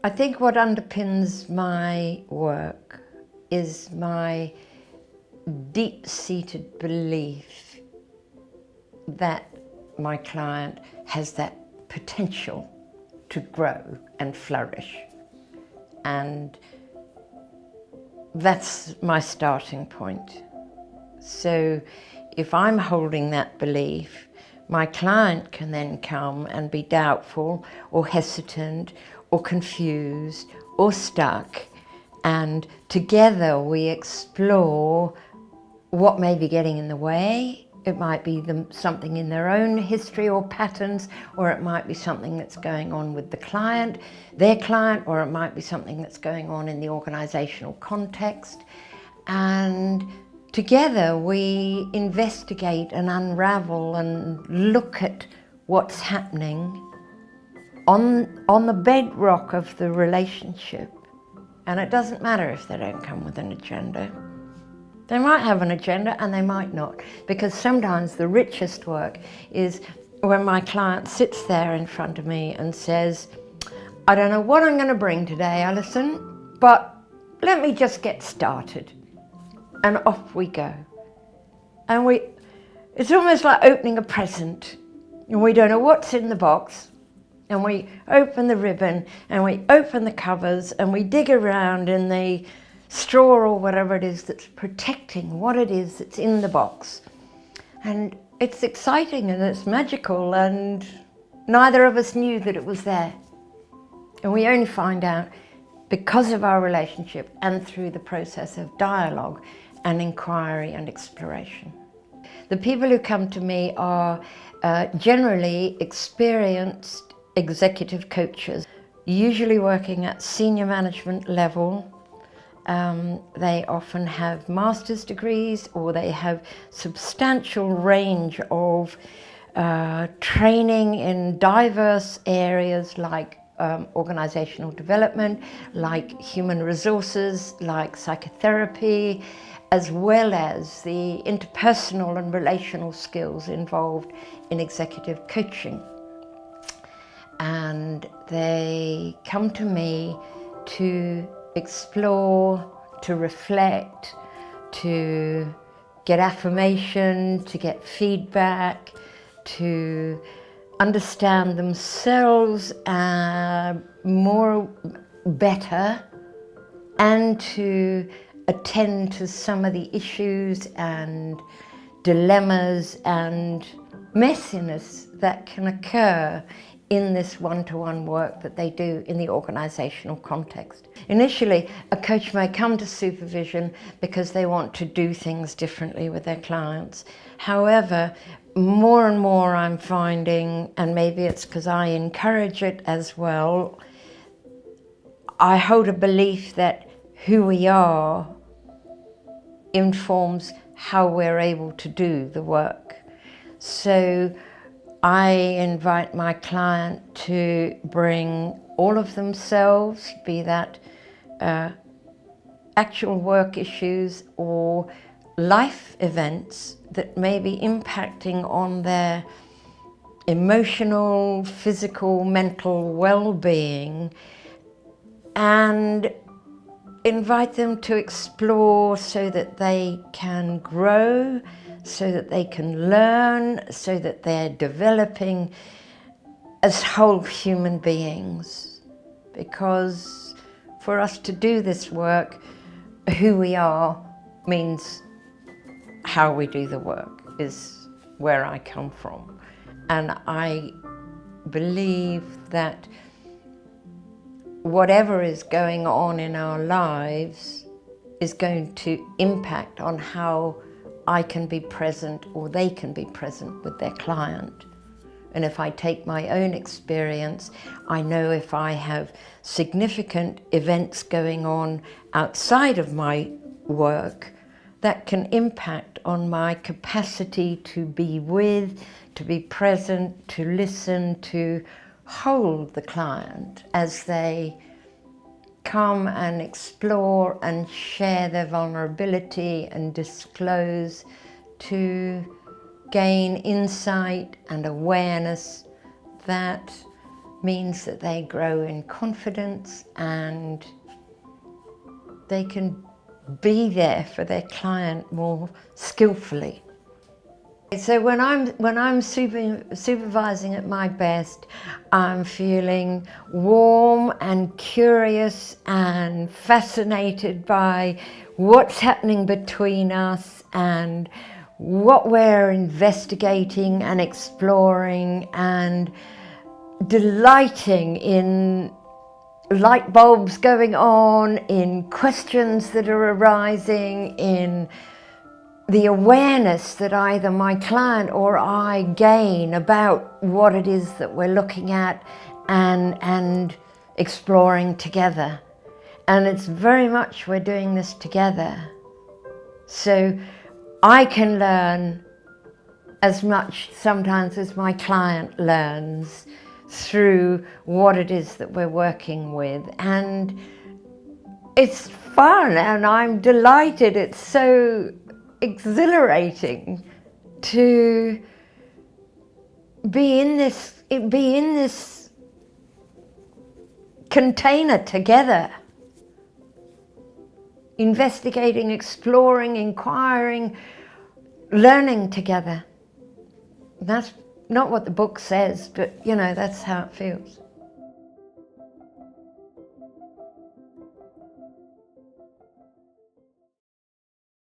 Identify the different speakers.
Speaker 1: I think what underpins my work is my deep-seated belief that my client has that potential to grow and flourish. And that's my starting point. So if I'm holding that belief, my client can then come and be doubtful or hesitant or confused or stuck, and together we explore what may be getting in the way. It might be something in their own history or patterns, or it might be something that's going on with the client, their client, or it might be something that's going on in the organizational context. And together we investigate and unravel and look at what's happening on the bedrock of the relationship. And it doesn't matter if they don't come with an agenda. They might have an agenda and they might not, because sometimes the richest work is when my client sits there in front of me and says, I don't know what I'm going to bring today, Alison, but let me just get started. And off we go. And it's almost like opening a present, and we don't know what's in the box. And we open the ribbon and we open the covers and we dig around in the straw or whatever it is that's protecting what it is that's in the box. And it's exciting and it's magical, and neither of us knew that it was there. And we only find out because of our relationship and through the process of dialogue and inquiry and exploration. The people who come to me are generally experienced executive coaches, usually working at senior management level. They often have master's degrees, or they have substantial range of training in diverse areas like organizational development, like human resources, like psychotherapy, as well as the interpersonal and relational skills involved in executive coaching. And they come to me to explore, to reflect, to get affirmation, to get feedback, to understand themselves better, and to attend to some of the issues and dilemmas and messiness that can occur in this one-to-one work that they do in the organizational context. Initially, a coach may come to supervision because they want to do things differently with their clients. However, more and more I'm finding, and maybe it's because I encourage it as well, I hold a belief that who we are informs how we're able to do the work. So I invite my client to bring all of themselves, be that actual work issues or life events that may be impacting on their emotional, physical, mental well-being, and invite them to explore so that they can grow, so that they can learn, so that they're developing as whole human beings. Because for us to do this work, who we are means how we do the work, is where I come from. And I believe that whatever is going on in our lives is going to impact on how I can be present or they can be present with their client. And if I take my own experience, I know if I have significant events going on outside of my work that can impact on my capacity to be with, to be present, to listen, to hold the client as they come and explore and share their vulnerability and disclose to gain insight and awareness that means that they grow in confidence and they can be there for their client more skillfully. So when I'm supervising at my best, I'm feeling warm and curious and fascinated by what's happening between us and what we're investigating and exploring, and delighting in light bulbs going on, in questions that are arising, in the awareness that either my client or I gain about what it is that we're looking at and exploring together. And it's very much we're doing this together. So I can learn as much sometimes as my client learns through what it is that we're working with. And it's fun and I'm delighted. It's so exhilarating to be in this container together, investigating, exploring, inquiring, learning together. That's not what the book says, but that's how it feels.